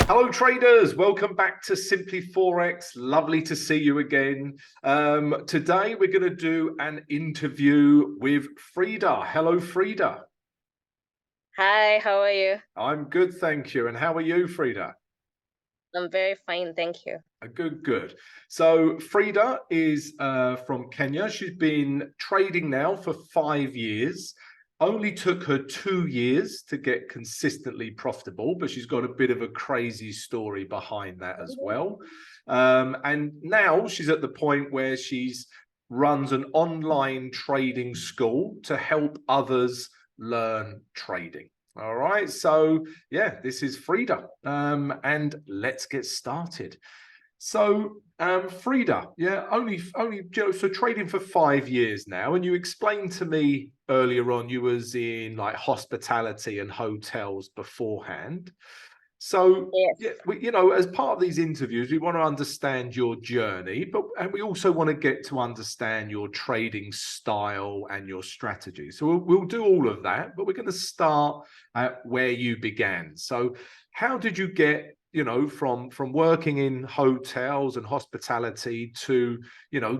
Hello traders, welcome back to Simply Forex. Lovely to see you again. Today we're going to do an interview with Frida. Hello Frida. Hi, how are you? I'm good, thank you. And how are you, Frida? I'm very fine, thank you. Good. So Frida is from Kenya. She's been trading now for 5 years. Only took her 2 years to get consistently profitable, but she's got a bit of a crazy story behind that as well. And now she's at the point where she's runs an online trading school to help others learn trading. All right, so yeah, this is Frida, and let's get started. So, Frida, yeah, only so trading for 5 years now, and you explained to me earlier on you was in like hospitality and hotels beforehand. So, Yes. yeah, as part of these interviews, we want to understand your journey, and we also want to get to understand your trading style and your strategy. So we'll do all of that, but we're going to start at where you began. So, how did you get, from working in hotels and hospitality to,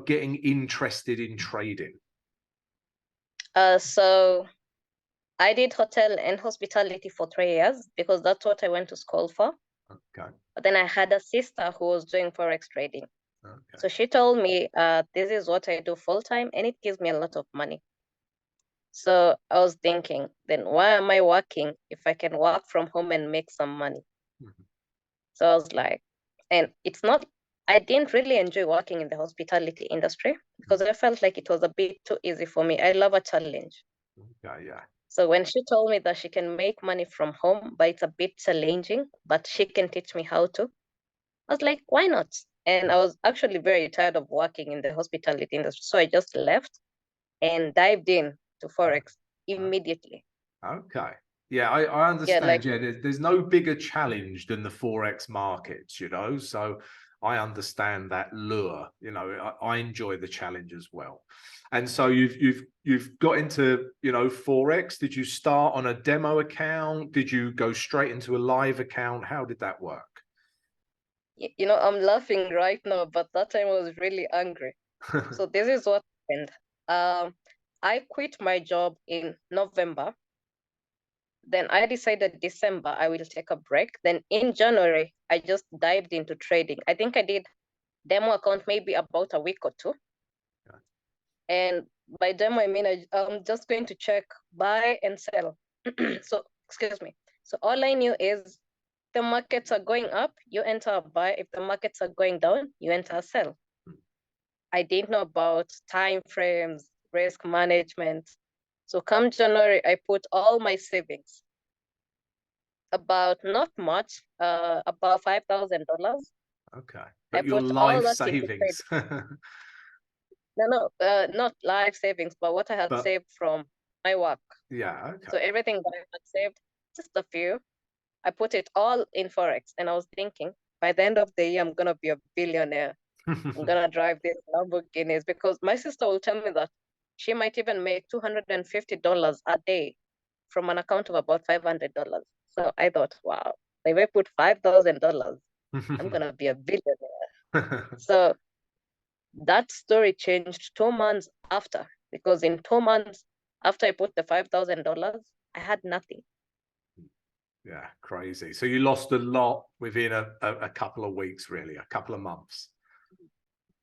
getting interested in trading? So I did hotel and hospitality for 3 years because that's what I went to school for. Okay. But then I had a sister who was doing Forex trading. Okay. So she told me, this is what I do full time and it gives me a lot of money. So I was thinking, then why am I working if I can work from home and make some money? Mm-hmm. So I was like, and it's not, I didn't really enjoy working in the hospitality industry because I felt like it was a bit too easy for me. I love a challenge. Okay, yeah. So when she told me that she can make money from home, but it's a bit challenging, but she can teach me how to, I was like, why not? And I was actually very tired of working in the hospitality industry. So I just left and dived in to Forex immediately. Okay. Yeah, I Yeah, understand. like, Yeah, there's no bigger challenge than the Forex markets, So I understand that lure. I enjoy the challenge as well. And so you've got into, Forex. Did you start on a demo account? Did you go straight into a live account? How did that work? I'm laughing right now, but that time I was really angry. So this is what happened. Um, I quit my job in November. Then I decided December I will take a break. Then in January, I just dived into trading. I think I did demo account maybe about a week or two. Yeah. And by demo, I mean I'm just going to check buy and sell. So, excuse me. So all I knew is the markets are going up, you enter a buy. If the markets are going down, you enter a sell. I didn't know about time frames, risk management. So come January, I put all my savings, about not much, about $5,000. Okay. I But your put all life that into savings. trading. No, not life savings, but what I had But saved from my work. yeah, So okay. everything that I had saved, just a few, I put it all in Forex. And I was thinking, by the end of the year, I'm gonna be a billionaire. I'm gonna drive these Lamborghinis because my sister will tell me that she might even make $250 a day from an account of about $500. So I thought, wow, if I put $5,000, I'm gonna be a billionaire. So that story changed 2 months after, because in 2 months after I put the $5,000, I had nothing. Yeah, crazy. So you lost a lot within a couple of weeks, really, a couple of months.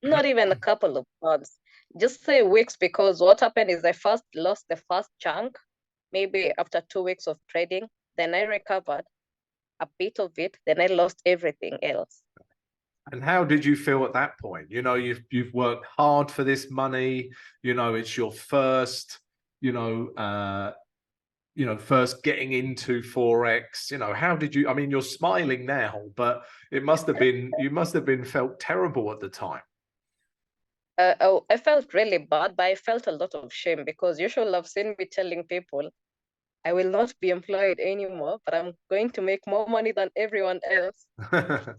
Not even a couple of months, just say weeks, because what happened is I first lost the first chunk, maybe after 2 weeks of trading. Then I recovered a bit of it. Then I lost everything else. And how did you feel at that point? You've worked hard for this money. It's your first, first getting into Forex. How did you? I mean, you're smiling now, but you must have been felt terrible at the time. I felt really bad, but I felt a lot of shame because you should have seen me telling people I will not be employed anymore, but I'm going to make more money than everyone else.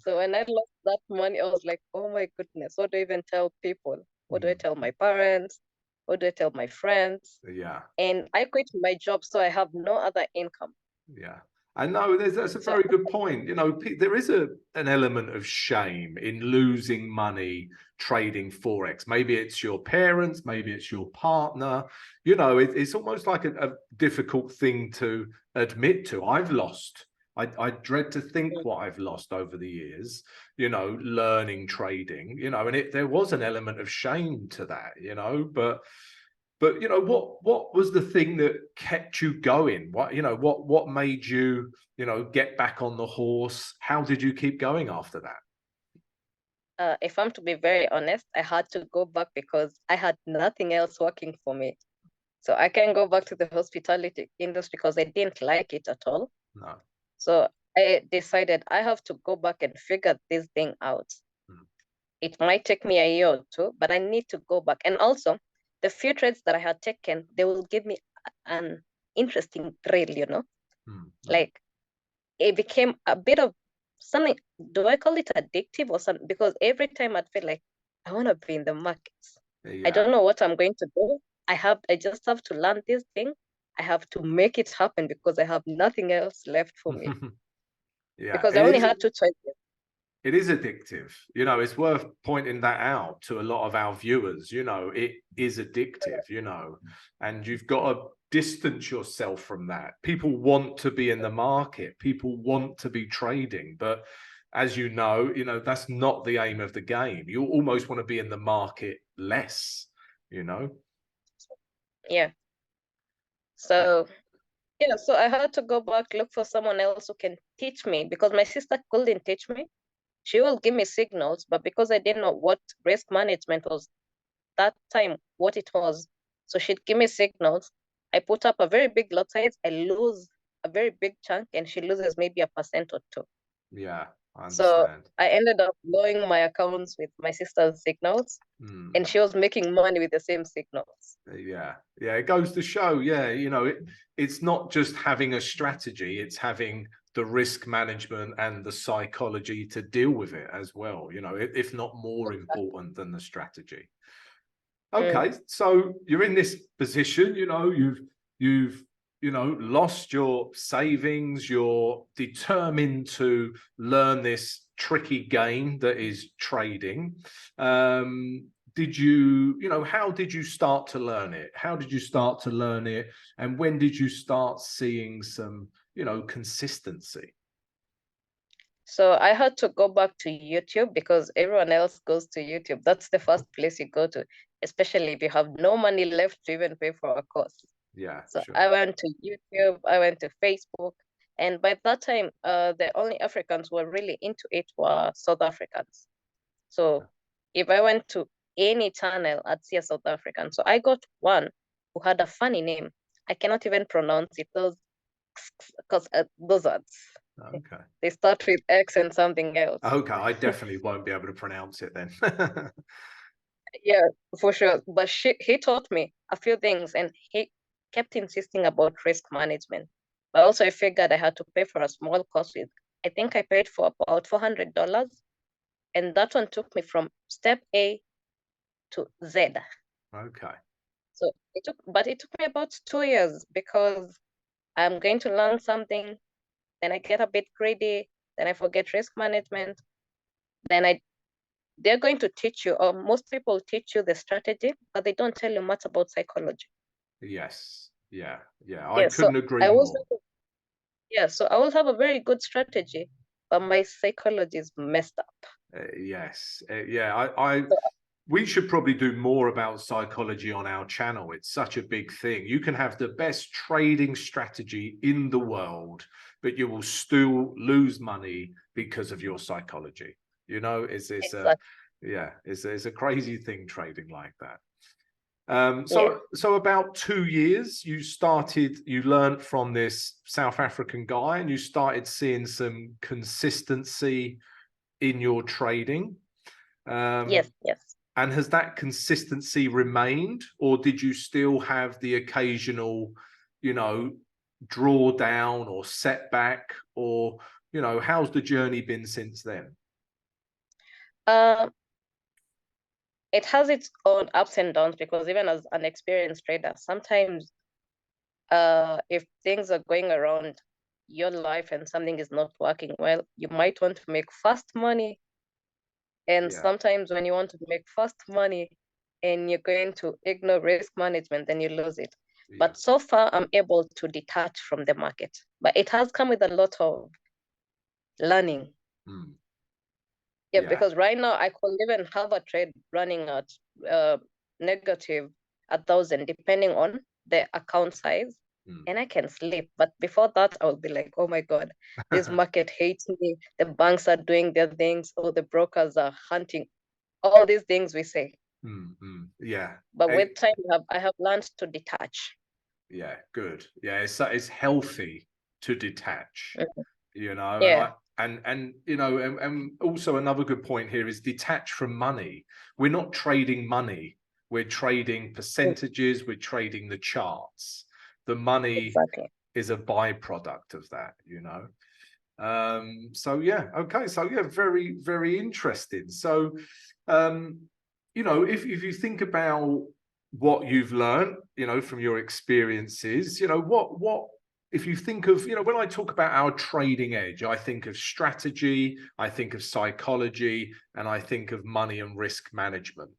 So when I lost that money, I was like, oh my goodness, what do I even tell people? What do I tell my parents? What do I tell my friends? Yeah. And I quit my job, so I have no other income. Yeah. I know that's a So very good point. You know, there is an element of shame in losing money trading Forex. Maybe it's your parents, maybe it's your partner. You know, it's almost like a difficult thing to admit to. I've lost. I dread to think what I've lost over the years, you know, learning trading, you know, and there was an element of shame to that, you know, but you know, what was the thing that kept you going? What, you know, what made you, you know, get back on the horse? How did you keep going after that? if I'm to be very honest, I had to go back because I had nothing else working for me. So I can go back to the hospitality industry because I didn't like it at all. No. So I decided I have to go back and figure this thing out. Mm. It might take me a year or two, but I need to go back. And also, the few trades that I had taken, they will give me an interesting thrill, you know? Mm. Like it became a bit of something. Do I call it addictive or something? Because every time I'd feel like I want to be in the markets. I Yeah. don't know what I'm going to do. I just have to learn this thing. I have to make it happen because I have nothing else left for me. Yeah, Because I only had two choices. it is addictive. You know, it's worth pointing that out to a lot of our viewers. You know, it is addictive, you know, and you've got to distance yourself from that. People want to be in the market, people want to be trading, but as you know, that's not the aim of the game. You almost want to be in the market less, you know. Yeah. So yeah, so I had to go back, look for someone else who can teach me because my sister couldn't teach me. She will give me signals, but because I didn't know what risk management was that time, what it was, so she'd give me signals. I put up a very big lot size, I lose a very big chunk, and she loses maybe a percent or two. Yeah, I So understand. I ended up blowing my accounts with my sister's signals, and she was making money with the same signals. Yeah, yeah, it goes to show, yeah, it's not just having a strategy, it's having the risk management and the psychology to deal with it as well, if not more important than the strategy. Mm. Okay, so you're in this position, you've lost your savings, you're determined to learn this tricky game that is trading. How did you start to learn it? How did you start to learn it? And when did you start seeing some, consistency? So I had to go back to YouTube because everyone else goes to YouTube. That's the first place you go to, especially if you have no money left to even pay for a course. Yeah, So sure. I went to YouTube, I went to Facebook, and by that time, the only Africans who were really into it were South Africans. So if I went to any channel, I'd see a South African. So I got one who had a funny name. I cannot even pronounce it. Because those words. Okay. They start with X and something else. Okay, I definitely won't be able to pronounce it then. Yeah, for sure. But he taught me a few things and he kept insisting about risk management. But also I figured I had to pay for a small course with, I think I paid for about $400. And that one took me from step A to Z. Okay. So it took me about 2 years because I'm going to learn something, then I get a bit greedy, then I forget risk management, then they're going to teach you, or most people teach you the strategy, but they don't tell you much about psychology. Yes. Yeah. Yeah. I Yeah, so couldn't agree I was more. so I will have a very good strategy, but my psychology is messed up. Yes. Yeah. So, We should probably do more about psychology on our channel. It's such a big thing. You can have the best trading strategy in the world, but you will still lose money because of your psychology. exactly. It's a crazy thing trading like that. Yeah. So about 2 years, you learned from this South African guy and you started seeing some consistency in your trading. Yes, yes. And has that consistency remained, or did you still have the occasional, drawdown or setback, or, how's the journey been since then? Uh, it has its own ups and downs because even as an experienced trader, sometimes if things are going around your life and something is not working well, you might want to make fast money. And Yeah. sometimes when you want to make fast money and you're going to ignore risk management, then you lose it. Yeah. But so far, I'm able to detach from the market. But it has come with a lot of learning. Mm. Yeah, Yeah. because right now I could even have a trade running at negative 1,000, depending on the account size, Mm. and I can sleep. But before that, I would be like, oh my God, this market hates me. The banks are doing their things, or the brokers are hunting. All these things we say. Mm, mm. Yeah. But Eh, with time, I have learned to detach. yeah, good. Yeah, it's healthy to detach, Mhm. you know, and Yeah, you know, and also another good point here is detach from money. We're not trading money. We're trading percentages, we're trading the charts. The money exactly. is a byproduct of that, you know. So yeah, okay, so yeah, very, very interesting. So you know, if you think about what you've learned, you know, from your experiences, you know, what if you think of, you know, when I talk about our trading edge, I think of strategy, I think of psychology, and I think of money and risk management.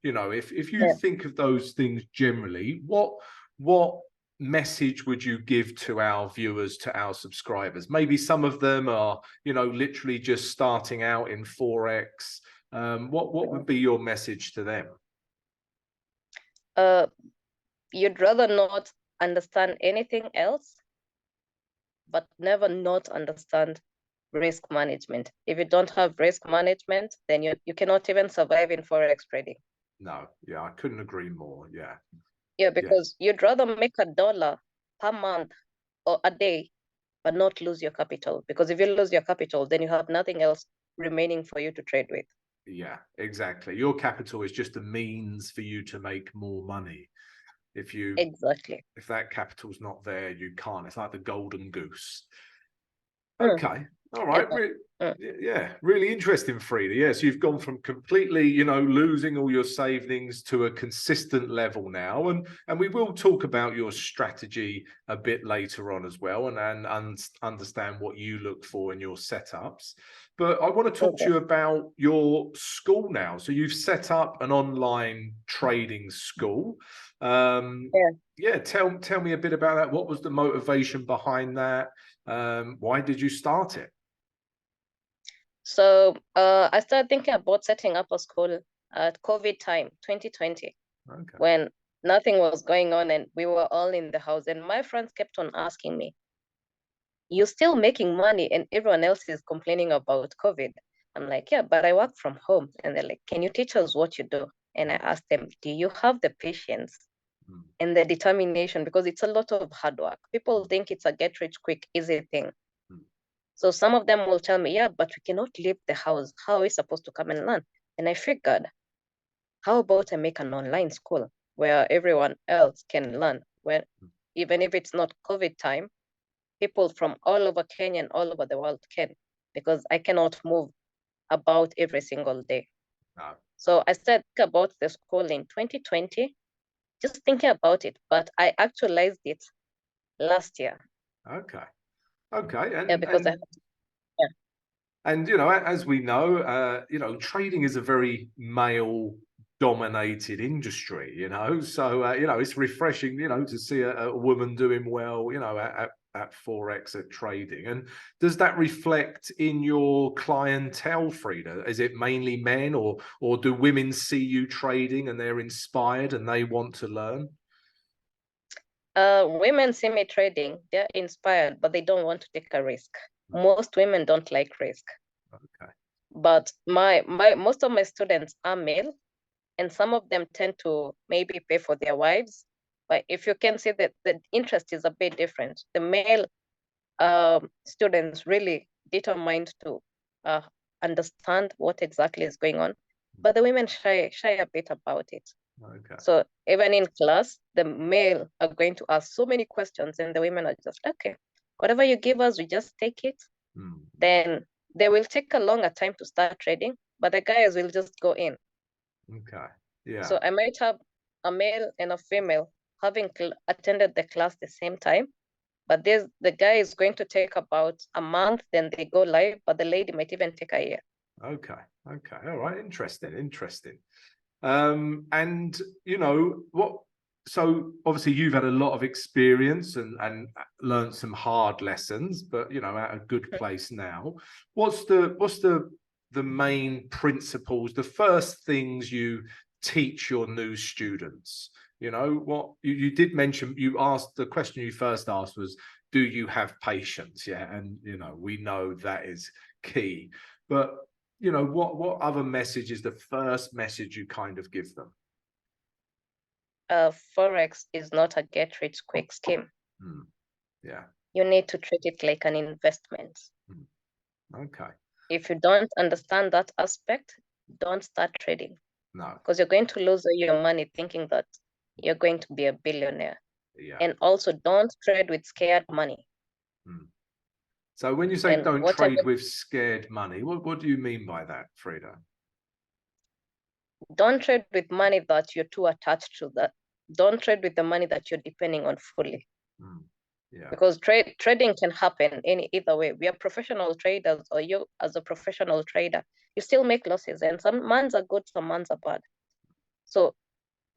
You know, if you Yeah. think of those things generally, what message would you give to our viewers, to our subscribers? Maybe some of them are, you know, literally just starting out in Forex. What would be your message to them? Uh, you'd rather not understand anything else, but never not understand risk management. If you don't have risk management, then you cannot even survive in Forex trading. No, yeah, I couldn't agree more. Yeah, Yeah, yeah, because you'd rather make $1 per month or a day, but not lose your capital. Because if you lose your capital, then you have nothing else remaining for you to trade with. yeah, exactly. Your capital is just a means for you to make more money. If you Exactly. if that capital's not there, you can't. It's like the golden goose. Mm. Okay. All Yeah. right. Mm. Yeah, really interesting, Frida. Yes, you've gone from completely, you know, losing all your savings to a consistent level now, and we will talk about your strategy a bit later on as well, and understand what you look for in your setups. But I want to talk to Okay. you about your school now. So you've set up an online trading school. Um, Yeah. yeah, tell me a bit about that. What was the motivation behind that? Why did you start it? So I started thinking about setting up a school at COVID time, 2020, Okay. when nothing was going on and we were all in the house. And my friends kept on asking me, you're still making money and everyone else is complaining about COVID. I'm like, yeah, but I work from home. And they're like, can you teach us what you do? And I asked them, do you have the patience Mm, and the determination? Because it's a lot of hard work. People think it's a get rich quick, easy thing. mm, So some of them will tell me, yeah, but we cannot leave the house. How are we supposed to come and learn? And I figured, how about I make an online school where everyone else can learn? Where mm. even if it's not COVID time, people from all over Kenya and all over the world can, because I cannot move about every single day. No. So I started about the school in 2020, just thinking about it, but I actualized it last year. Okay. Okay. Yeah, because I yeah, And you know, as we know, you know, trading is a very male dominated industry, you know. So you know, it's refreshing, you know, to see a woman doing well, you know, at Forex, at trading. And does that reflect in your clientele, Frida? Is it mainly men, or do women see you trading and they're inspired and they want to learn? women see me trading, they're inspired, but they don't want to take a risk. Hmm, Most women don't like risk. okay. But my most of my students are male, and some of them tend to maybe pay for their wives. But if you can see that the interest is a bit different, the male students really determined to uh, understand what exactly is going on, but the women shy a bit about it. Okay. So even in class, the male are going to ask so many questions, and the women are just okay. Whatever you give us, we just take it. Hmm, Then they will take a longer time to start trading, but the guys will just go in. okay. Yeah. So I might have a male and a female having attended the class the same time, But the guy is going to take about a month, then they go live, but the lady might even take a year. Okay. All right. Interesting. And you know what? So obviously you've had a lot of experience and learned some hard lessons, but you know, at a good place now. What's the main principles, the first things you teach your new students? You know, what you did mention, you asked, the question you first asked was, do you have patience? Yeah, and you know, we know that is key. But you know, what other message is the first message you kind of give them? Forex is not a get rich quick scheme. Yeah. You need to treat it like an investment. Okay. If you don't understand that aspect, don't start trading, No. because you're going to lose all your money thinking that you're going to be a billionaire. Yeah. And also, don't trade with scared money. So when you say And don't whatever, trade with scared money, what do you mean by that, Frida? don't trade with money that you're too attached to. That don't trade with the money that you're depending on fully. Yeah. Because trading can happen in either way. We are professional traders, or you as a professional trader, you still make losses, and some months are good, some months are bad. So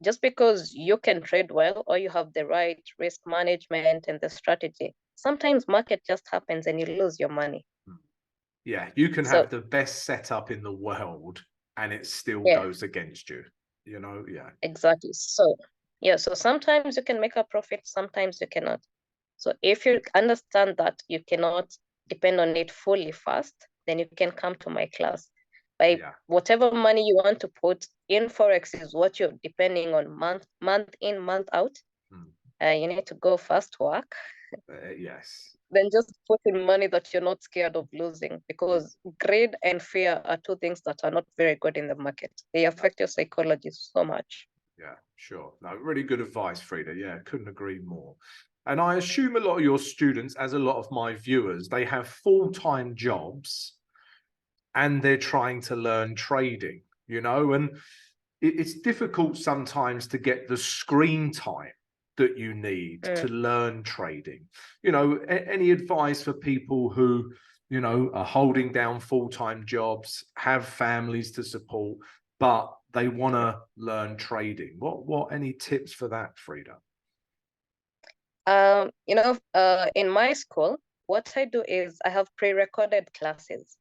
just because you can trade well, or you have the right risk management and the strategy, sometimes market just happens and you lose your money. Yeah, you can So have the best setup in the world and it still yeah, goes against you, you know? Yeah. exactly. So yeah, so sometimes you can make a profit, sometimes you cannot. So if you understand that you cannot depend on it fully fast, then you can come to my class. By whatever money you want to put in Forex is what you're depending on month in, month out. You need to go fast work. Yes. Then just put in money that you're not scared of losing, because greed and fear are two things that are not very good in the market. They affect your psychology so much. Yeah, sure. No, really good advice, Frida. Yeah, couldn't agree more. And I assume a lot of your students, as a lot of my viewers, they have full-time jobs and they're trying to learn trading, you know, and it's difficult sometimes to get the screen time that you need to learn trading. You know, any advice for people who, you know, are holding down full-time jobs, have families to support, but they want to learn trading? Any tips for that, Frida? In my school, what I do is I have pre-recorded classes,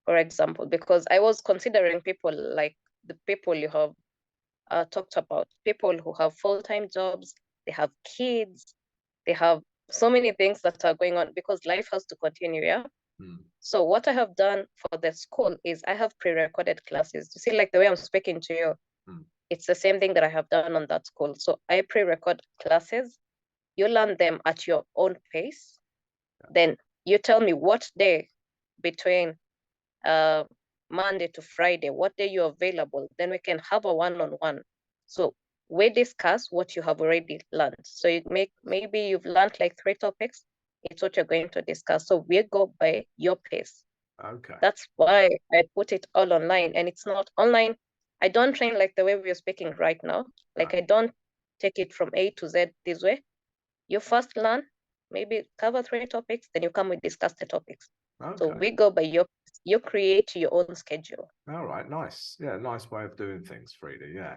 for example, because I was considering people like the people you have talked about, people who have full-time jobs, they have kids, they have so many things that are going on, because life has to continue, yeah? So what I have done for the school is I have pre-recorded classes. You see, like the way I'm speaking to you, it's the same thing that I have done on that school. So I pre-record classes. You learn them at your own pace. Then you tell me what day between Monday to Friday, what day you're available. Then we can have a one-on-one. So we discuss what you have already learned. So maybe you've learned like 3 topics. It's what you're going to discuss. So we go by your pace. Okay. That's why I put it all online, and it's not online. I don't train like the way we're speaking right now. Like I don't take it from A to Z this way. You first learn, maybe cover 3 topics, then you come, we discuss the topics. So we go by you create your own schedule. All right, nice. Yeah, nice way of doing things, Frida. Yeah.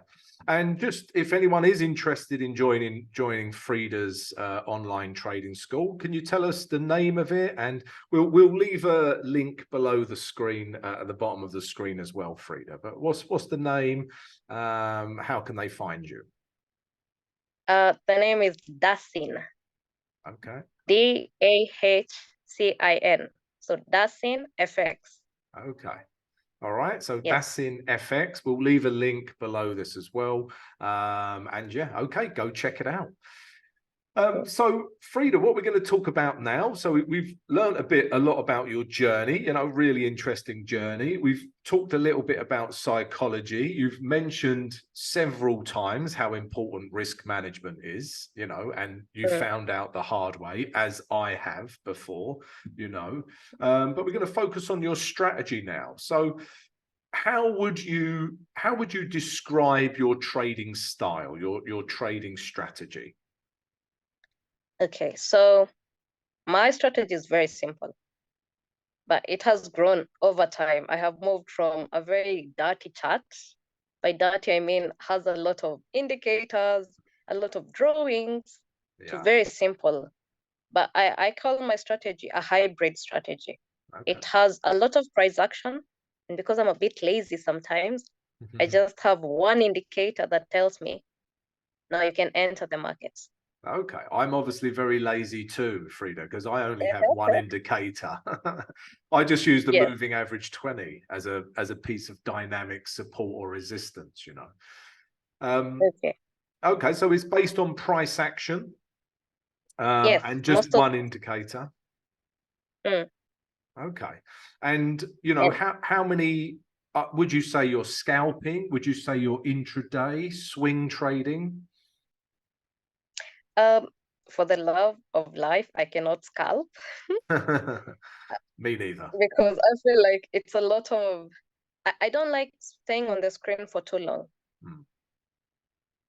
And just if anyone is interested in joining Frida's online trading school, can you tell us the name of it? And we'll leave a link below the screen at the bottom of the screen as well, Frida. But what's the name? How can they find you? The name is Dasin. Okay. DAHCIN. So Dasin FX. Okay. All right, so Yes. that's in FX. We'll leave a link below this as well. And yeah, okay, go check it out. So Frida, what we're going to talk about now, so we've learned a lot about your journey, you know, really interesting journey. We've talked a little bit about psychology. You've mentioned several times how important risk management is, you know, and you found out the hard way, as I have before, you know. But we're going to focus on your strategy now. So how would you describe your trading style, your trading strategy? Okay, so my strategy is very simple, but it has grown over time. I have moved from a very dirty chart. By dirty, I mean has a lot of indicators, a lot of drawings, to Yeah. very simple. But I call my strategy a hybrid strategy. Okay. It has a lot of price action. And because I'm a bit lazy sometimes, I just have one indicator that tells me, now you can enter the markets. Okay, I'm obviously very lazy too, Frida, because I only have one indicator. I just use the Yes. moving average 20 as a piece of dynamic support or resistance, you know. Okay. Okay, so it's based on price action, Yes, and just most of one indicator. mm, Okay, and you know and how many would you say you're scalping? Would you say you're intraday swing trading? um for the love of life, I cannot scalp Me neither. because I feel like it's a lot of I don't like staying on the screen for too long. Hmm.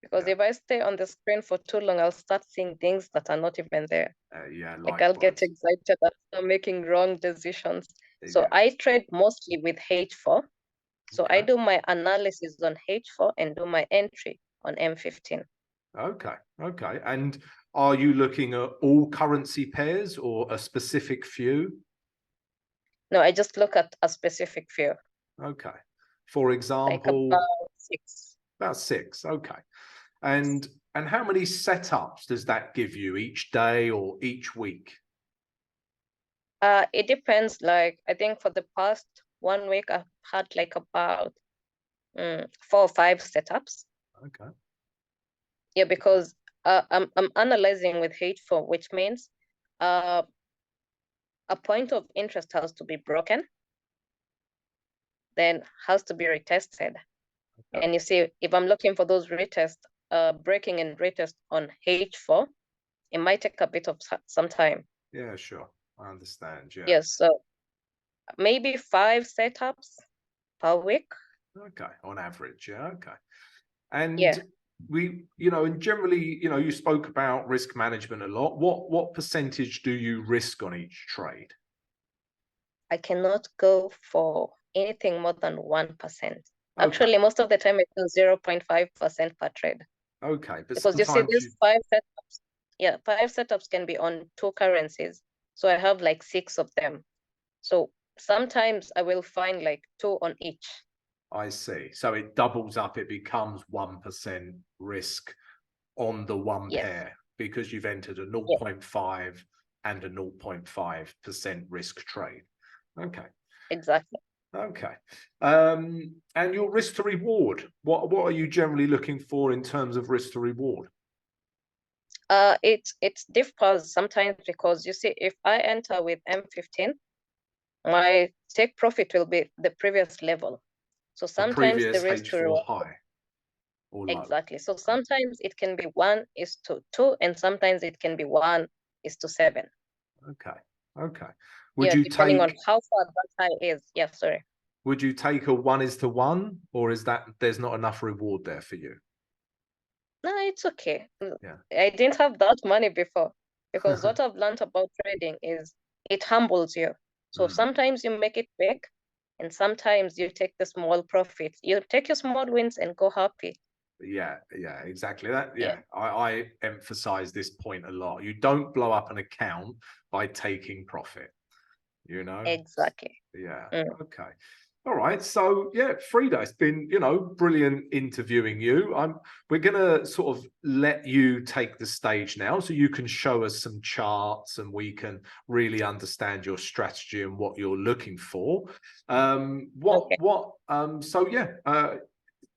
Because Yeah. if I stay on the screen for too long, I'll start seeing things that are not even there. Yeah, Like I'll get likewise. excited and start making wrong decisions. So Yeah. I trade mostly with H4. So I Okay. do my analysis on H4 and do my entry on M15. Okay. Okay. And are you looking at all currency pairs or a specific few? No, I just look at a specific few, Okay. For like example, about 6. about 6. Okay. And how many setups does that give you each day or each week? It depends. Like I think for the past 1 week, I've had like about 4 or 5 setups. Okay. Yeah, because I'm analyzing with H4, which means uh a point of interest has to be broken, then has to be retested. Okay. And you see, if I'm looking for those retest, breaking and retest on H4, it might take a bit of some time. Yeah, sure. I understand. Yeah. Yes, so maybe 5 setups per week. Okay. On average. Yeah. Okay. And Yeah, you know, and generally, you know, you spoke about risk management a lot. What percentage do you risk on each trade? I cannot go for anything more than 1%. Okay. Actually, most of the time, it's 0.5% per trade. Okay. But Because you see, sometimes these you, 5 setups, yeah, 5 setups can be on 2 currencies. So I have like 6 of them. So sometimes I will find like 2 on each. I see. So it doubles up, it becomes 1% risk on the one Yes, pair because you've entered a yes, 0.5 and a 0.5% risk trade. Okay. exactly. Okay. And your risk to reward, what are you generally looking for in terms of risk to reward? It differs sometimes because you see, if I enter with M15, my take profit will be the previous level. So The sometimes the previous risk to H4 reward, high or low? exactly. So sometimes it can be 1:2, and sometimes it can be 1:7. Okay. Okay. Would Yeah, you depending on take how far that high is. Yeah, sorry. would you take a 1:1, or is that there's not enough reward there for you? No, it's okay. Yeah. I didn't have that money before because what I've learned about trading is it humbles you. So Mm. sometimes you make it big and sometimes you take the small profits. You take your small wins and go happy. Yeah, yeah, exactly. That, Yeah, yeah, I emphasize this point a lot. You don't blow up an account by taking profit, you know? exactly. Yeah, Mm. okay. All right. So yeah, Frida, it's been, you know, brilliant interviewing you. We're gonna sort of let you take the stage now so you can show us some charts and we can really understand your strategy and what you're looking for. Okay. So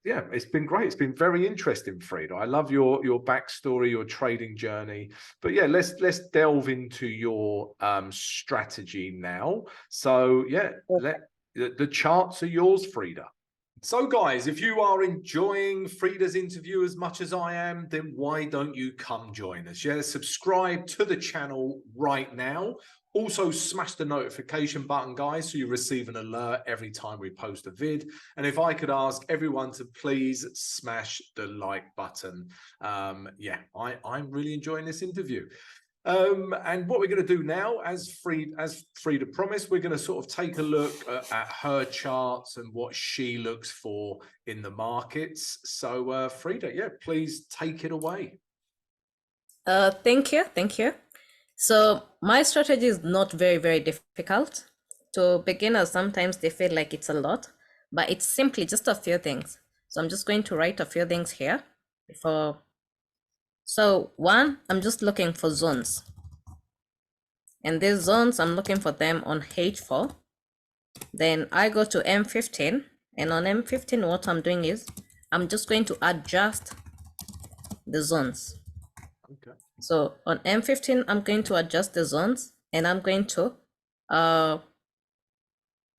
yeah, it's been great. It's been very interesting, Frida. I love your backstory, your trading journey. But yeah, let's delve into your strategy now. So yeah, Okay. the charts are yours, Frida. So guys, if you are enjoying Frida's interview as much as I am, then why don't you come join us? Yeah, subscribe to the channel right now. Also smash the notification button, guys, so you receive an alert every time we post a vid. And if I could ask everyone to please smash the like button. Yeah, I'm really enjoying this interview. And what we're going to do now, as Frida promised, we're going to sort of take a look at her charts and what she looks for in the markets. So, Frida, yeah, please take it away. Thank you. So my strategy is not very, very difficult. To beginners, sometimes they feel like it's a lot, but it's simply just a few things. So I'm just going to write a few things here before. So one, I'm just looking for zones. And these zones, I'm looking for them on H4. Then I go to M15, and on M15, what I'm doing is I'm just going to adjust the zones. Okay. So on M15, I'm going to adjust the zones, and I'm going to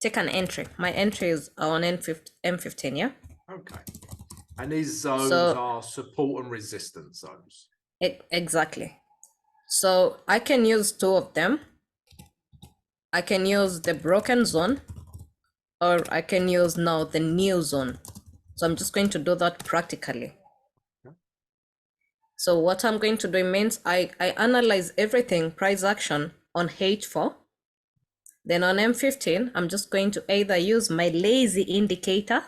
take an entry. My entry is on M15, yeah? Okay. And these zones are support and resistance zones. Exactly. So I can use two of them. I can use the broken zone, or I can use now the new zone. So I'm just going to do that practically. Okay. So what I'm going to do means I analyze everything price action on H4. Then on M15, I'm just going to either use my lazy indicator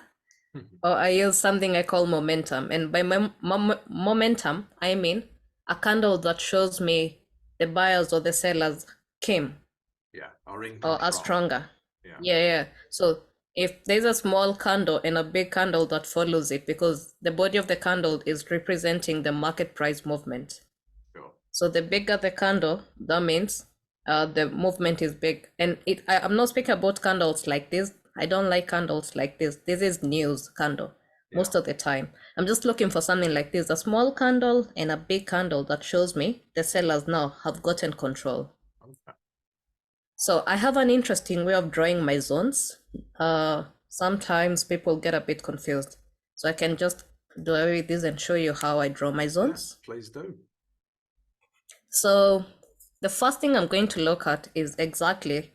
or I use something I call momentum. And by momentum, I mean a candle that shows me the buyers or the sellers came. Yeah, are in control. Or are stronger. Yeah. Yeah. So if there's a small candle and a big candle that follows it, because the body of the candle is representing the market price movement. Sure. So the bigger the candle, that means the movement is big. And I'm not speaking about candles like this. I don't like candles like this. This is news candle most of the time. I'm just looking for something like this, a small candle and a big candle that shows me the sellers now have gotten control. Okay. So I have an interesting way of drawing my zones. Sometimes people get a bit confused. So I can just do away with this and show you how I draw my zones. Yeah, please do. So the first thing I'm going to look at is exactly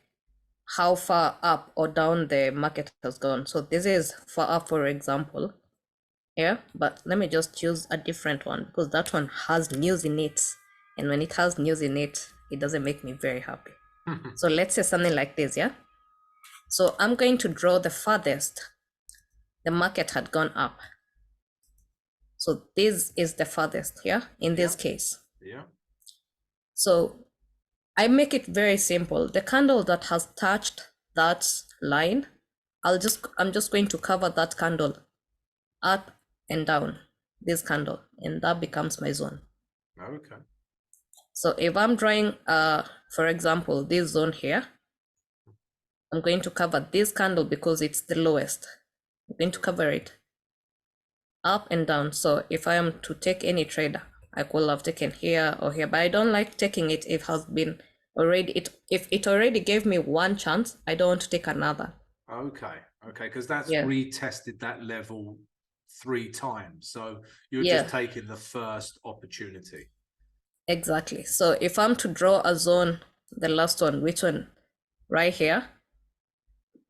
how far up or down the market has gone. So this is far up, for example. Yeah, but let me just choose a different one because that one has news in it. And when it has news in it, it doesn't make me very happy. So let's say something like this, yeah? So I'm going to draw the farthest the market had gone up. So this is the farthest, yeah, in this case. Yeah. So I make it very simple. The candle that has touched that line, I'm just going to cover that candle up and down, this candle, and that becomes my zone. Okay. So if I'm drawing, for example, this zone here, I'm going to cover this candle because it's the lowest. I'm going to cover it up and down. So if I am to take any trade, I could have taken here or here, but I don't like taking it if it has been already, if it already gave me one chance, I don't want to take another. Okay, because that's retested that level 3 times. So you're just taking the first opportunity. Exactly. So if I'm to draw a zone, the last one, which one? Right here,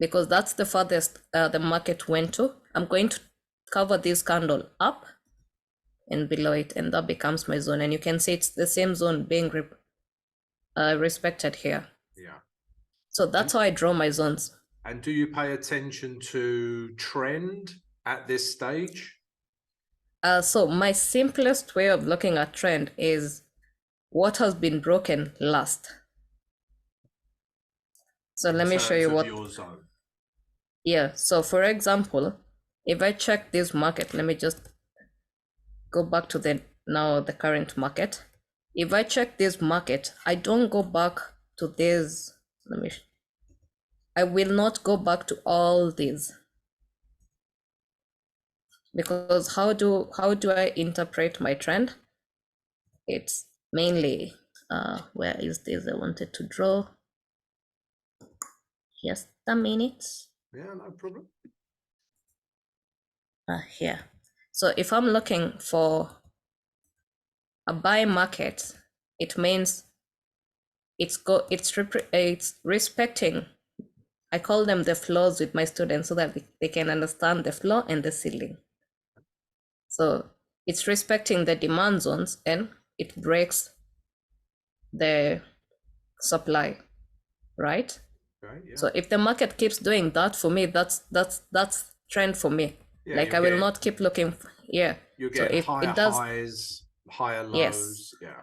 because that's the farthest the market went to, I'm going to cover this candle up and below it, and that becomes my zone. And you can see it's the same zone being respected here. Yeah. So that's how I draw my zones. And do you pay attention to trend at this stage? So my simplest way of looking at trend is what has been broken last. So let me show you what your zone. Yeah, so for example, if I check this market, let me just go back to the current market. If I check this market, I don't go back to this. I will not go back to all these, because how do I interpret my trend? It's mainly where is this I wanted to draw? Just a minute. Yeah, no problem. Here. So if I'm looking for a buy market, it means it's respecting. I call them the floors with my students so that they can understand the floor and the ceiling. So it's respecting the demand zones and it breaks the supply, right? Okay, yeah. So if the market keeps doing that, for me, that's trend for me. Yeah, Like I will not keep looking. Yeah. You're So getting if higher it does, highs, higher yes, lows. Yeah.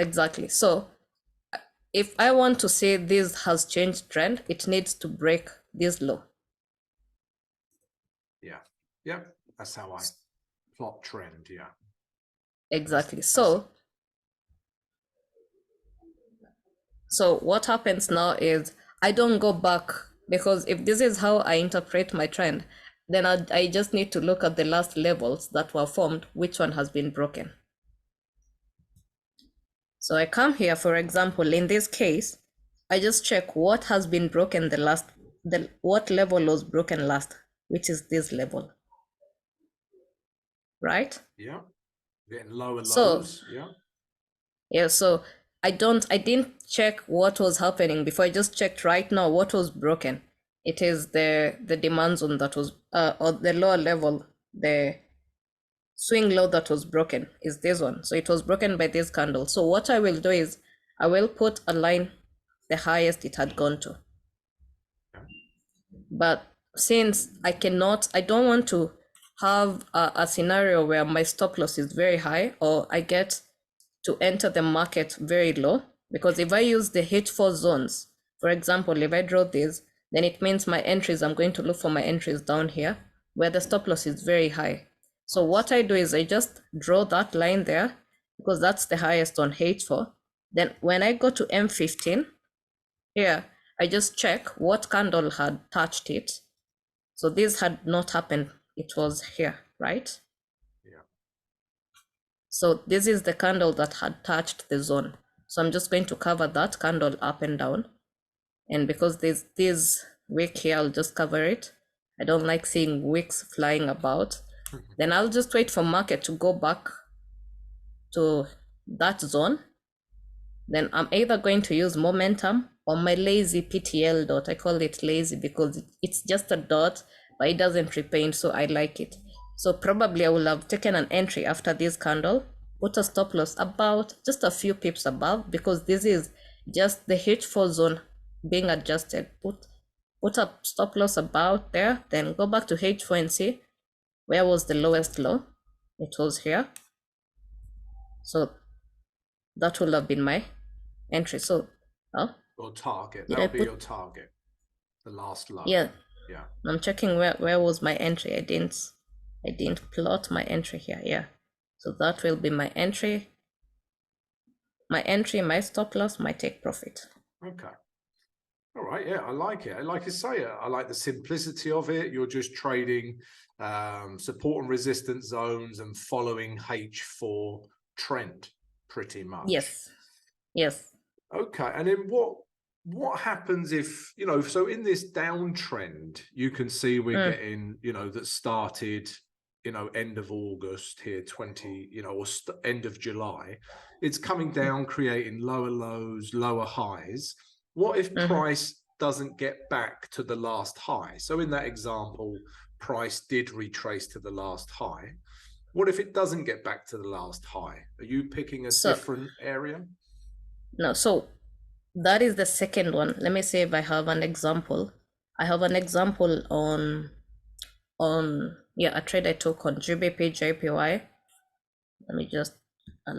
exactly. So if I want to say this has changed trend, it needs to break this low. Yeah. Yeah. That's how I plot trend. Yeah. Exactly. So what happens now is I don't go back, because if this is how I interpret my trend, then I just need to look at the last levels that were formed, which one has been broken. So I come here, for example, in this case, I just check what has been broken what level was broken last, which is this level, right? Yeah. Getting lower So lows. Yeah. yeah, so I didn't check what was happening before. I just checked right now what was broken. It is the demand zone that was or the lower level, the swing low that was broken is this one. So it was broken by this candle. So what I will do is I will put a line the highest it had gone to. Okay. But since I don't want to have a scenario where my stop loss is very high, or I get to enter the market very low, because if I use the H4 zones, for example, if I draw this, then it means my entries, I'm going to look for my entries down here where the stop loss is very high. So what I do is I just draw that line there, because that's the highest on H4. Then when I go to M15, here, I just check what candle had touched it. So this had not happened. It was here, right? Yeah. So this is the candle that had touched the zone. So I'm just going to cover that candle up and down. And because there's this wick here, I'll just cover it. I don't like seeing wicks flying about. Then I'll just wait for market to go back to that zone. Then I'm either going to use momentum or my lazy PTL dot. I call it lazy because it's just a dot, but it doesn't repaint, so I like it. So probably I will have taken an entry after this candle, put a stop loss about just a few pips above, because this is just the H4 zone being adjusted. Put a stop loss about there, then go back to H4 and see where was the lowest low. It was here. So that will have been my entry. So Your target. did That'll I be put your target. The last low. yeah, Yeah. I'm checking where was my entry. I didn't plot my entry here. Yeah, so that will be my entry, my stop loss, my take profit. Okay. All right. Yeah, I like it. Like I say, I like the simplicity of it. You're just trading support and resistance zones and following H4 trend pretty much. Yes. Okay. And then what happens if, so in this downtrend, you can see we're getting, that started, end of August here, or end of July. It's coming down, creating lower lows, lower highs. What if price doesn't get back to the last high? So in that example, price did retrace to the last high. What if it doesn't get back to the last high? Are you picking a different area? No, so that is the second one. Let me see if I have an example. I have an example on a trade I took on GBP JPY. Let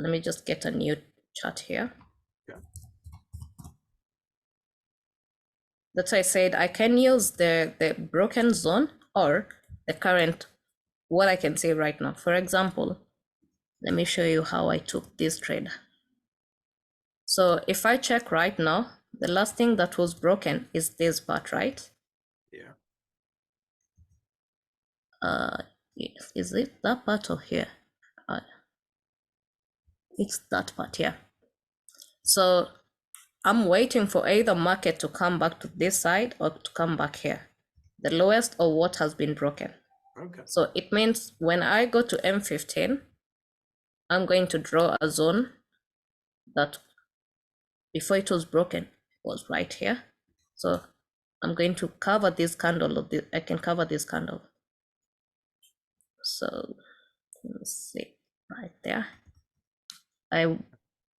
me just get a new chart here. Yeah. That's why I said I can use the broken zone or the current, what I can say right now. For example, let me show you how I took this trade. So if I check right now, the last thing that was broken is this part, right? Yeah. Is it that part or here? It's that part here. So I'm waiting for either market to come back to this side or to come back here, the lowest or what has been broken. Okay. So it means when I go to M15, I'm going to draw a zone that before it was broken was right here. So I'm going to cover this candle. I can cover this candle. So let's see right there.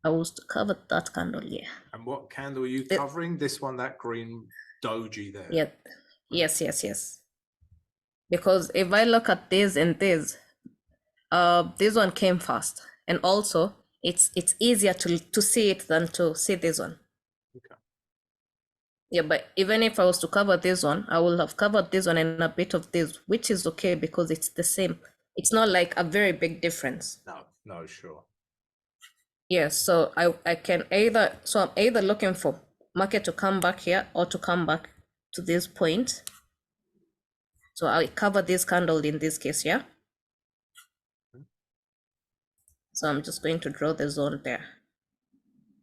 I was to cover that candle, yeah. And what candle are you covering? This one, that green doji there. Yeah. Yes. Because if I look at this and this one came fast, and also it's easier to see it than to see this one. Okay. Yeah, but even if I was to cover this one, I will have covered this one and a bit of this, which is okay because it's the same. It's not like a very big difference. No, sure. Yeah, so I can either, so I'm either looking for market to come back here or to come back to this point. So I cover this candle in this case, yeah? So I'm just going to draw the zone there.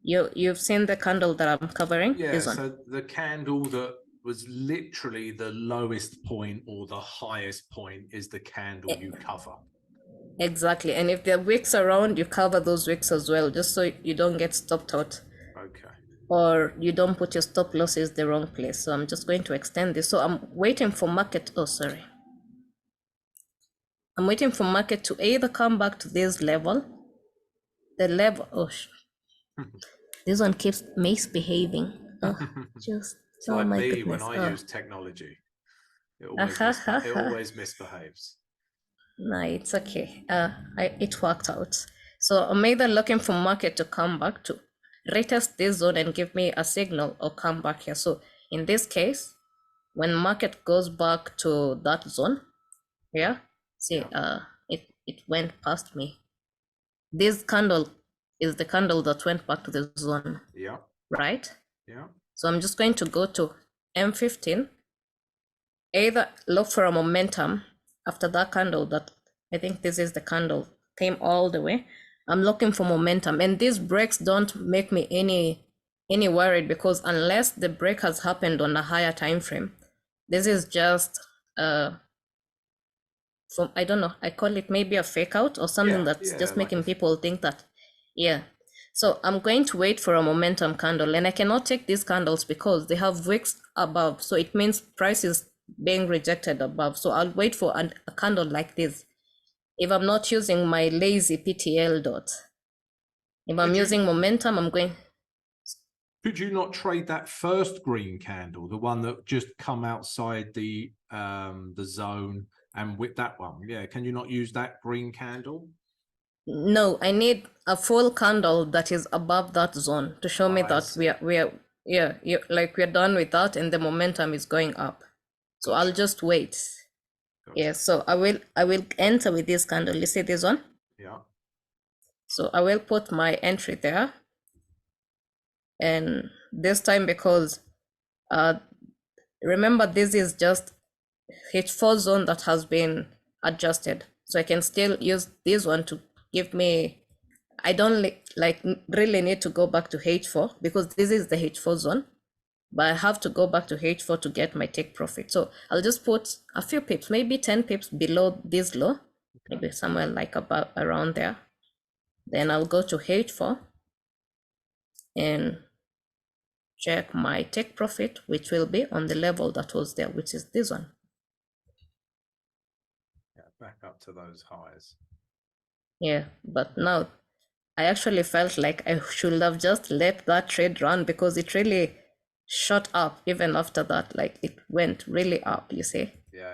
You've seen the candle that I'm covering? Yeah, This one. so the candle that was literally the lowest point or the highest point is the candle you cover. Exactly. And if there are wicks around, you cover those wicks as well, just so you don't get stopped out. Okay. Or you don't put your stop losses the wrong place. So I'm just going to extend this. So I'm waiting for market. Oh, sorry. I'm waiting for market to either come back to this level. The level. Oh, this one keeps misbehaving. Oh, just. It's Oh like my me goodness. when I use technology. It always misbehaves. No, it's okay. It worked out. So I'm either looking for market to come back to retest this zone and give me a signal or come back here. So in this case, when market goes back to that zone, yeah, see, it went past me. This candle is the candle that went back to the zone. Yeah. Right? Yeah. So I'm just going to go to M15, either look for a momentum after that candle that I think this is the candle came all the way. I'm looking for momentum, and these breaks don't make me any worried, because unless the break has happened on a higher time frame, this is just from, I don't know, I call it maybe a fake out or something that's just like making people think that, yeah. So I'm going to wait for a momentum candle, and I cannot take these candles because they have wicks above, so it means price is being rejected above. So I'll wait for a candle like this if I'm not using my lazy PTL dot. If I'm using momentum, I'm going. Could you not trade that first green candle, the one that just come outside the zone, and with that one? Yeah, can you not use that green candle? No, I need a full candle that is above that zone to show me that we're done with that and the momentum is going up. So I'll just wait. Gotcha. Yeah, so I will enter with this candle. You see this one? Yeah. So I will put my entry there. And this time, because remember, this is just H4 zone that has been adjusted. So I can still use this one to give me, I don't really need to go back to H4 because this is the H4 zone, but I have to go back to H4 to get my take profit. So I'll just put a few pips, maybe 10 pips below this low, maybe somewhere like about around there. Then I'll go to H4 and check my take profit, which will be on the level that was there, which is this one. Yeah, back up to those highs. Yeah, but now I actually felt like I should have just let that trade run because it really shot up even after that. Like it went really up, you see? Yeah.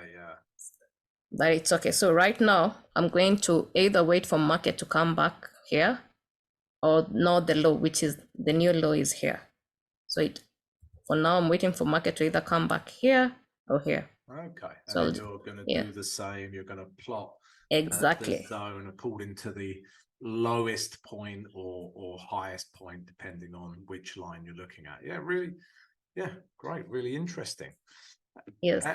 But it's okay. So right now I'm going to either wait for market to come back here or not the low, which is the new low is here. So for now I'm waiting for market to either come back here or here. Okay. And so then you're going to do the same. You're going to plot exactly the zone according to the lowest point or highest point, depending on which line you're looking at. Yeah, really. Yeah, great. Really interesting. Yes.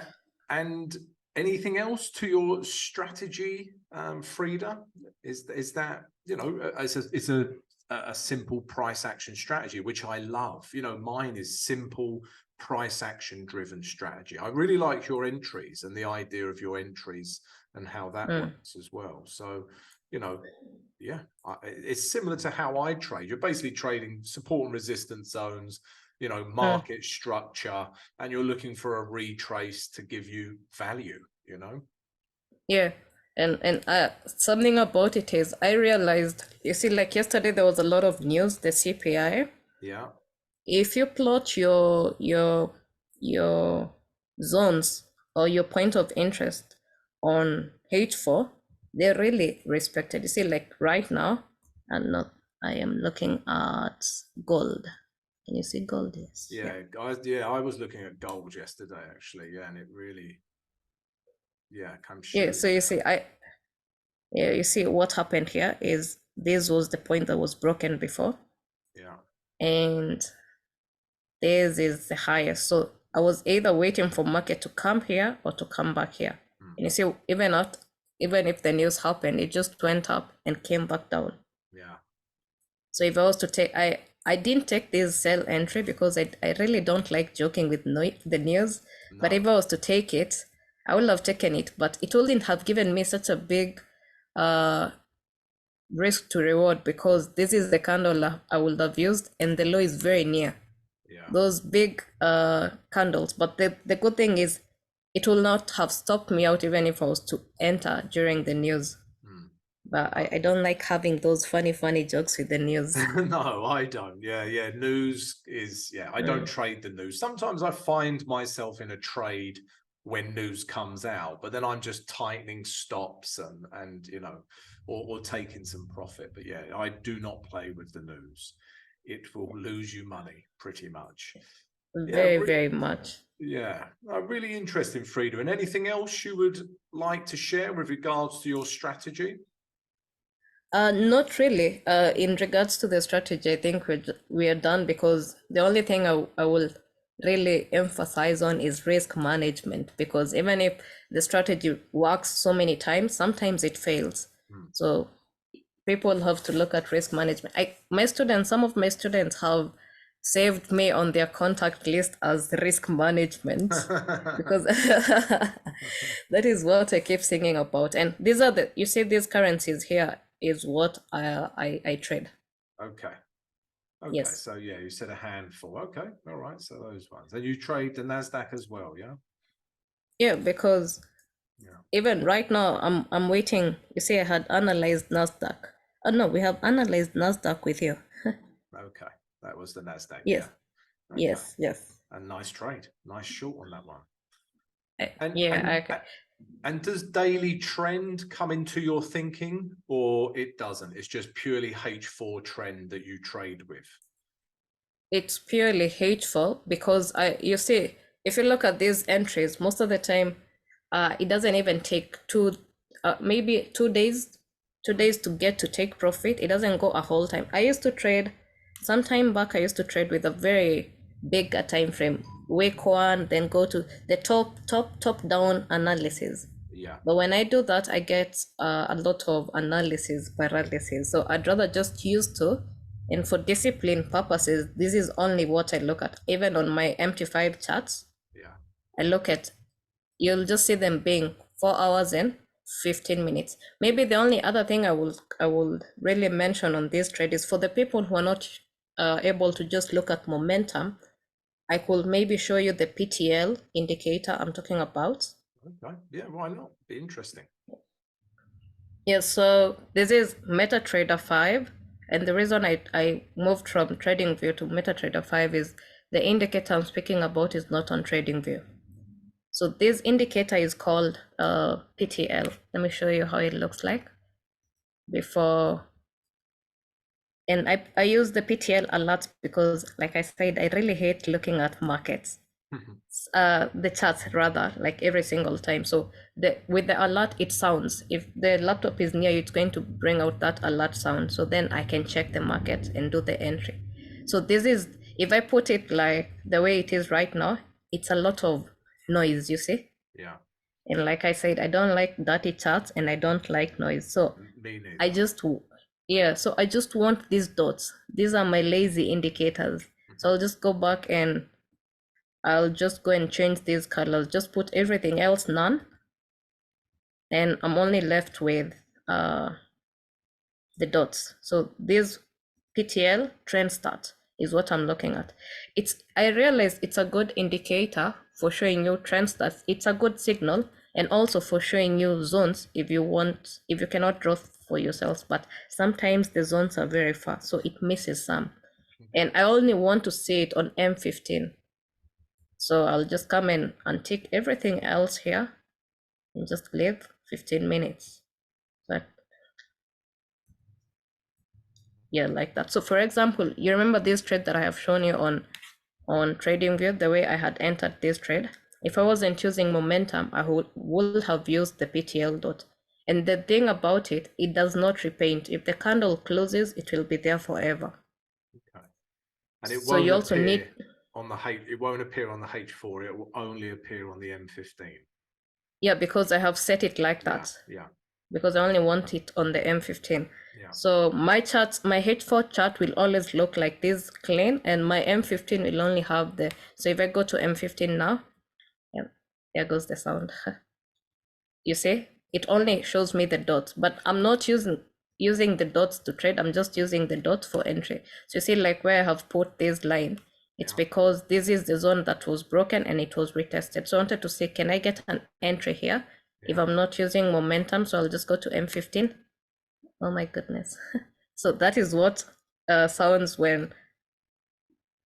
And anything else to your strategy, Frida? Is that, it's a simple price action strategy, which I love. Mine is simple price action driven strategy. I really like your entries and the idea of your entries and how that works as well. So, it's similar to how I trade. You're basically trading support and resistance zones, market structure, and you're looking for a retrace to give you value, Yeah. And something about it is I realized, you see, like yesterday there was a lot of news, the CPI. Yeah. If you plot your zones or your point of interest on H4, they're really respected. You see, like right now, I am looking at gold. Can you see gold? Yes. Yeah, guys. Yeah, I was looking at gold yesterday, actually. Yeah, and it really, come shooting. Yeah. So you see, you see what happened here is this was the point that was broken before. Yeah. And this is the highest. So I was either waiting for market to come here or to come back here. And you see, even if the news happened, it just went up and came back down. Yeah. So if I was to take, I didn't take this sell entry because I really don't like joking with the news. No. But if I was to take it, I would have taken it, but it wouldn't have given me such a big risk to reward, because this is the candle I would have used and the low is very near. Yeah. Those big candles. But the good thing is it will not have stopped me out even if I was to enter during the news. But I don't like having those funny jokes with the news. No, I don't. Yeah. News is, I don't trade the news. Sometimes I find myself in a trade when news comes out, but then I'm just tightening stops and or taking some profit. But yeah, I do not play with the news. It will lose you money pretty much. Very much. Yeah, really interesting, Frida. And anything else you would like to share with regards to your strategy? Not really. In regards to the strategy, I think we are done, because the only thing I will really emphasize on is risk management, because even if the strategy works so many times, sometimes it fails. So people have to look at risk management. Some of my students have saved me on their contact list as risk management because that is what I keep singing about. And these are you see these currencies here is what I trade. Okay. Yes. So you said a handful. Okay. All right. So those ones. And you trade the NASDAQ as well, yeah? Yeah, because even right now I'm waiting. You see, I had analyzed NASDAQ. Oh no, we have analyzed NASDAQ with you. Okay. That was the NASDAQ. Yes. Yeah. Okay. Yes. A nice trade. Nice short on that one. And does daily trend come into your thinking, or it doesn't? It's just purely H4 trend that you trade with? It's purely hateful, because you see, if you look at these entries, most of the time, it doesn't even take maybe 2 days to get to take profit. It doesn't go a whole time. I used to trade some time back. I used to trade with a very big time frame, week 1, then go to the top down analysis. Yeah. But when I do that, I get a lot of analysis paralysis. So I'd rather just use to, and for discipline purposes, this is only what I look at. Even on my MT5 charts, I look at, you'll just see them being 4 hours and 15 minutes. Maybe the only other thing I will really mention on this trade is for the people who are not able to just look at momentum, I could maybe show you the PTL indicator I'm talking about. Okay. Yeah, why not? Be interesting. Yeah, so this is MetaTrader 5. And the reason I moved from TradingView to MetaTrader 5 is the indicator I'm speaking about is not on TradingView. So this indicator is called PTL. Let me show you how it looks like before. And I use the PTL a lot because, like I said, I really hate looking at markets. The charts rather, like every single time. So with the alert, it sounds. If the laptop is near you, it's going to bring out that alert sound. So then I can check the market and do the entry. So this is, if I put it like the way it is right now, it's a lot of noise, you see? Yeah. And like I said, I don't like dirty charts and I don't like noise. So I just want these dots. These are my lazy indicators. So I'll just go back and I'll just go and change these colors, just put everything else none. And I'm only left with the dots. So this PTL trend start is what I'm looking at. I realize it's a good indicator for showing you trend starts. It's a good signal, and also for showing you zones if you cannot draw for yourselves, but sometimes the zones are very far, so it misses some. And I only want to see it on M15. So I'll just come in and tick everything else here and just leave 15 minutes. But yeah, like that. So for example, you remember this trade that I have shown you on TradingView, the way I had entered this trade? If I wasn't using momentum, I would have used the PTL dot. And the thing about it, it does not repaint. If the candle closes, it will be there forever. Okay. And it So won't you also need on the it won't appear on the H4. It will only appear on the M15. Yeah, because I have set it like that. Yeah. Because I only want it on the M15. Yeah. So my charts, my H4 chart will always look like this clean, and my M15 will only have the. So if I go to M15 now, yeah, there goes the sound. You see, it only shows me the dots, but I'm not using the dots to trade. I'm just using the dots for entry. So you see, like where I have put this line, it's because this is the zone that was broken and it was retested. So I wanted to say, can I get an entry here if I'm not using momentum? So I'll just go to M15. Oh my goodness. So that is what sounds when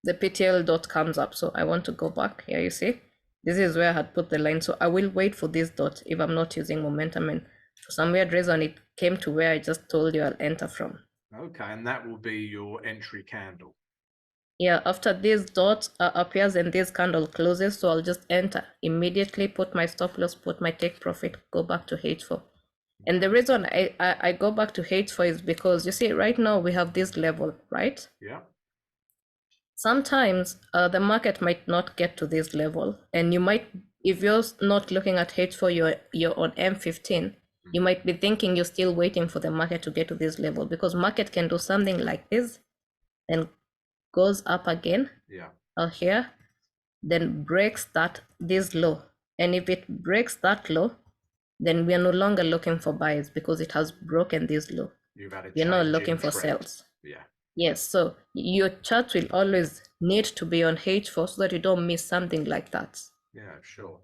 the PTL dot comes up. So I want to go back here. You see, this is where I had put the line. So I will wait for this dot if I'm not using momentum, and for some weird reason it came to where I just told you I'll enter from. Okay, and that will be your entry candle. Yeah, after this dot appears and this candle closes, so I'll just enter immediately, put my stop loss, put my take profit, go back to H4. And the reason I go back to H4 is because you see right now we have this level, right? Yeah. Sometimes the market might not get to this level, and you might, if you're not looking at H4, you're on M15, you might be thinking you're still waiting for the market to get to this level, because market can do something like this and goes up again here, then breaks this low. And if it breaks that low, then we are no longer looking for buys because it has broken this low. We're not looking for sales. Yeah. Yes, so your chart will always need to be on H4 so that you don't miss something like that. Yeah, sure.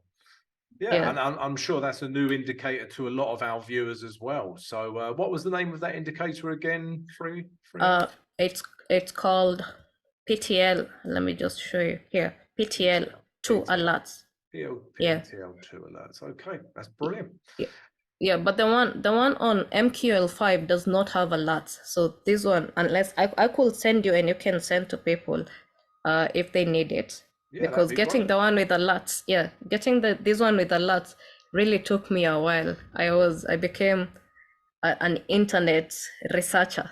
Yeah, and I'm sure that's a new indicator to a lot of our viewers as well. So what was the name of that indicator again, Free? It's called PTL. Let me just show you here. PTL 2 alerts. PTL 2 alerts. Okay, that's brilliant. Yeah, but the one on MQL5 does not have alerts. So this one, unless I could send you and you can send to people if they need it. Because getting the one with alerts, getting this one with alerts really took me a while. I became an internet researcher.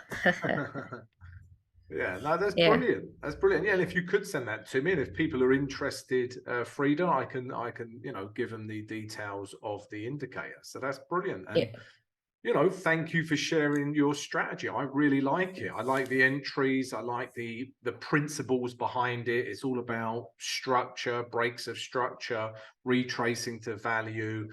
Yeah, no, that's brilliant. That's brilliant. Yeah, and if you could send that to me, and if people are interested, Frida, I can give them the details of the indicator. So that's brilliant. And thank you for sharing your strategy. I really like it. I like the entries. I like the principles behind it. It's all about structure, breaks of structure, retracing to value,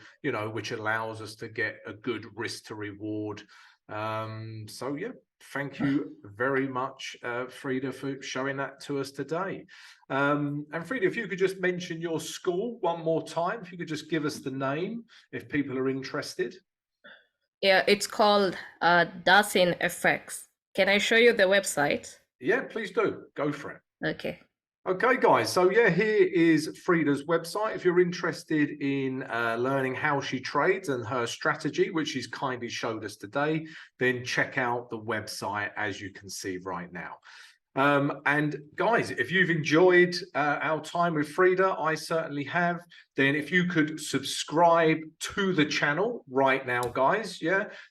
which allows us to get a good risk to reward. So yeah, thank you very much, Frida, for showing that to us today. And Frida, if you could just mention your school one more time, if you could just give us the name, if people are interested. Yeah, it's called Dasin FX. Can I show you the website? Yeah, please do. Go for it. Okay. Okay, guys. So yeah, here is Frida's website. If you're interested in learning how she trades and her strategy, which she's kindly showed us today, then check out the website as you can see right now. And guys, if you've enjoyed our time with Frida, I certainly have, then if you could subscribe to the channel right now, guys,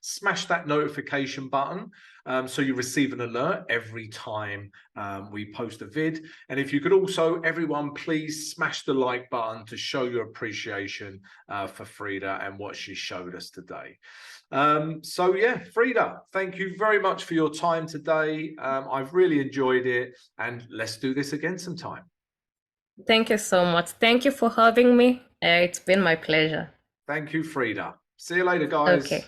smash that notification button so you receive an alert every time we post a vid. And if you could also, everyone, please smash the like button to show your appreciation for Frida and what she showed us today. So yeah, Frida, thank you very much for your time today. I've really enjoyed it, and let's do this again sometime. Thank you so much. Thank you for having me. It's been my pleasure. Thank you, Frida. See you later, guys. Okay.